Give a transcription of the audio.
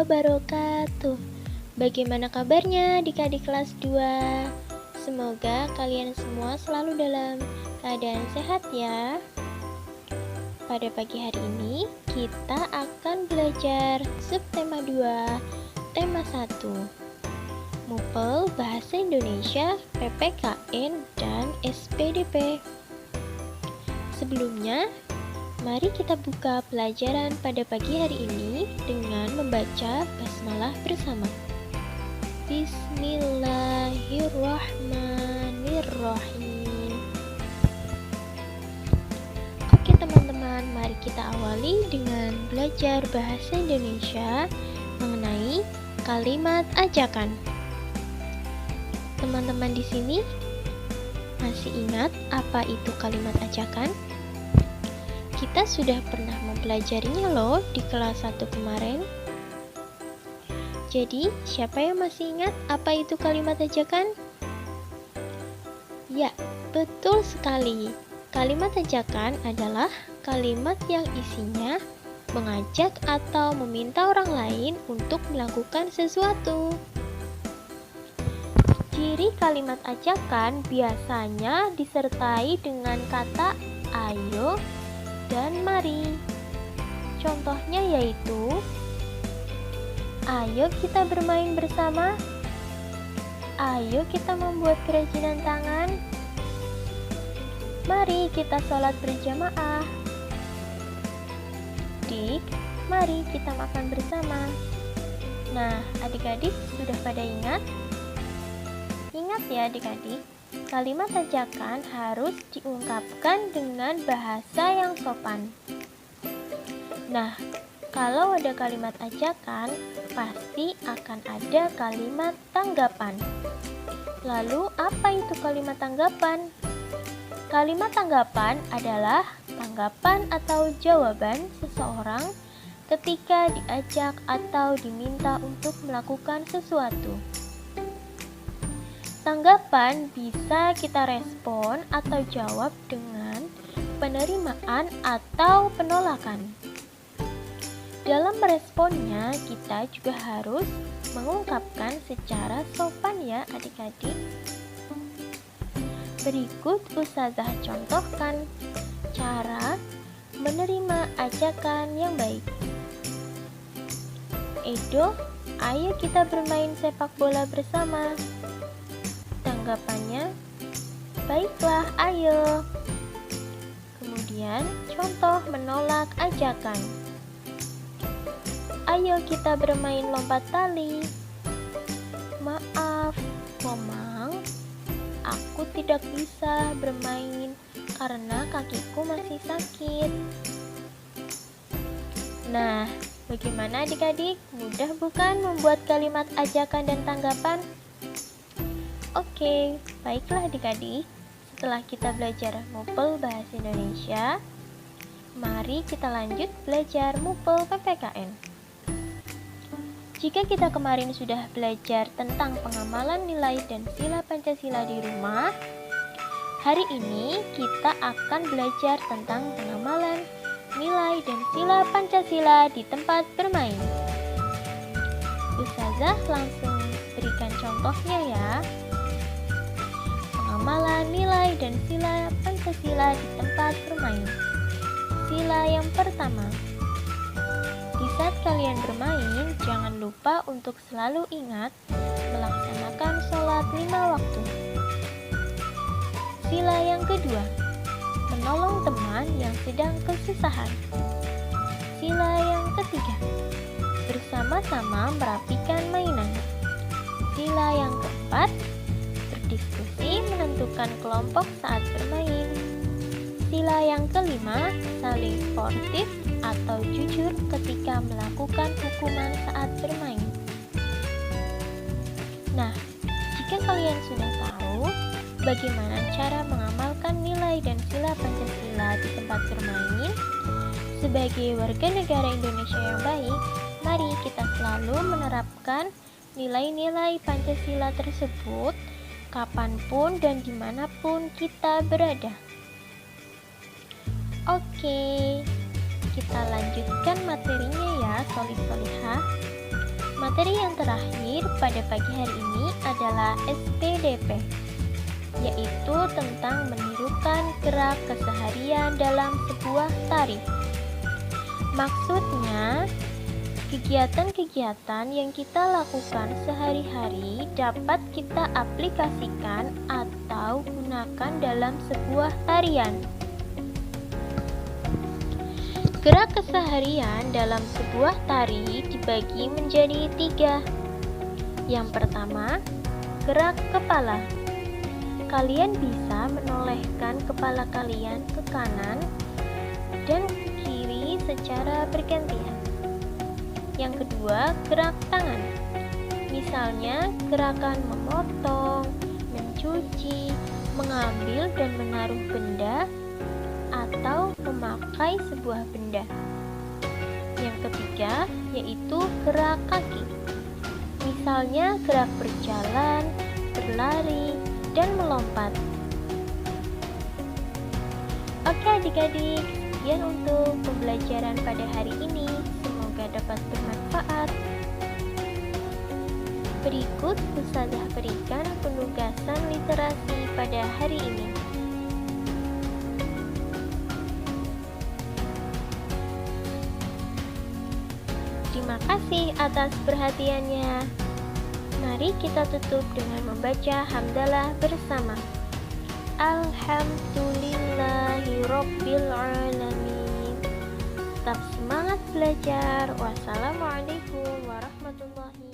wabarakatuh. Bagaimana kabarnya adik-adik kelas 2? Semoga kalian semua selalu dalam keadaan sehat ya. Pada pagi hari ini kita akan belajar subtema 2, tema 1, MUPEL Bahasa Indonesia, PPKN, dan SPDP. Sebelumnya, mari kita buka pelajaran pada pagi hari ini dengan membaca basmalah bersama. Bismillahirrahmanirrahim. Oke teman-teman, mari kita awali dengan belajar bahasa Indonesia mengenai kalimat ajakan. Teman-teman di sini masih ingat apa itu kalimat ajakan? Kita sudah pernah mempelajarinya loh di kelas 1 kemarin. Jadi, siapa yang masih ingat apa itu kalimat ajakan? Ya, betul sekali. Kalimat ajakan adalah kalimat yang isinya mengajak atau meminta orang lain untuk melakukan sesuatu. Ciri kalimat ajakan biasanya disertai dengan kata ayo dan mari. Contohnya yaitu, ayo kita bermain bersama, ayo kita membuat kerajinan tangan, mari kita sholat berjamaah, Dik, mari kita makan bersama. Nah, adik-adik sudah pada ingat? Ingat ya adik-adik, kalimat ajakan harus diungkapkan dengan bahasa yang sopan. Nah, kalau ada kalimat ajakan, pasti akan ada kalimat tanggapan. Lalu, apa itu kalimat tanggapan? Kalimat tanggapan adalah tanggapan atau jawaban seseorang ketika diajak atau diminta untuk melakukan sesuatu. Tanggapan bisa kita respon atau jawab dengan penerimaan atau penolakan. Dalam meresponnya, kita juga harus mengungkapkan secara sopan ya adik-adik. Berikut Ustazah contohkan cara menerima ajakan yang baik. Edo, ayo kita bermain sepak bola bersama. Tanggapannya, baiklah, ayo. Kemudian, contoh menolak ajakan. Ayo kita bermain lompat tali. Maaf, Komang, aku tidak bisa bermain karena kakiku masih sakit. Nah, bagaimana adik-adik? Mudah bukan membuat kalimat ajakan dan tanggapan? Oke, baiklah adik-adik. Setelah kita belajar MUPEL Bahasa Indonesia, mari kita lanjut belajar MUPEL PPKN. Jika kita kemarin sudah belajar tentang pengamalan nilai dan sila Pancasila di rumah, hari ini kita akan belajar tentang pengamalan nilai dan sila Pancasila di tempat bermain. Ustazah langsung berikan contohnya ya. Pengamalan nilai dan sila Pancasila di tempat bermain. Sila yang pertama, di saat kalian bermain, jangan lupa untuk selalu ingat melaksanakan sholat 5 waktu. Sila yang kedua, menolong teman yang sedang kesusahan. Sila yang ketiga, bersama-sama merapikan mainan. Sila yang keempat, berdiskusi menentukan kelompok saat bermain. Sila yang kelima, saling sportif atau jujur ketika melakukan hukuman saat bermain. Nah, jika kalian sudah tahu bagaimana cara mengamalkan nilai dan sila Pancasila di tempat bermain, sebagai warga negara Indonesia yang baik, mari kita selalu menerapkan nilai-nilai Pancasila tersebut kapanpun dan dimanapun kita berada. Oke, kita lanjutkan materinya ya, solih-solihah. Materi yang terakhir pada pagi hari ini adalah SPDP, yaitu tentang menirukan gerak keseharian dalam sebuah tari. Maksudnya, kegiatan-kegiatan yang kita lakukan sehari-hari dapat kita aplikasikan atau gunakan dalam sebuah tarian. Gerak keseharian dalam sebuah tari dibagi menjadi 3. Yang pertama, gerak kepala. Kalian bisa menolehkan kepala kalian ke kanan dan ke kiri secara bergantian. Yang kedua, gerak tangan. Misalnya, gerakan memotong, mencuci, mengambil dan menaruh benda, atau memakai sebuah benda. Yang ketiga, yaitu gerak kaki. Misalnya, gerak berjalan, berlari, dan melompat. Oke adik-adik, sekian untuk pembelajaran pada hari ini. Semoga dapat bermanfaat. Berikut Ustazah berikan penugasan literasi pada hari ini. Terima kasih atas perhatiannya. Mari kita tutup dengan membaca hamdalah bersama. Alhamdulillahirabbil alamin. Tetap semangat belajar. Wassalamualaikum warahmatullahi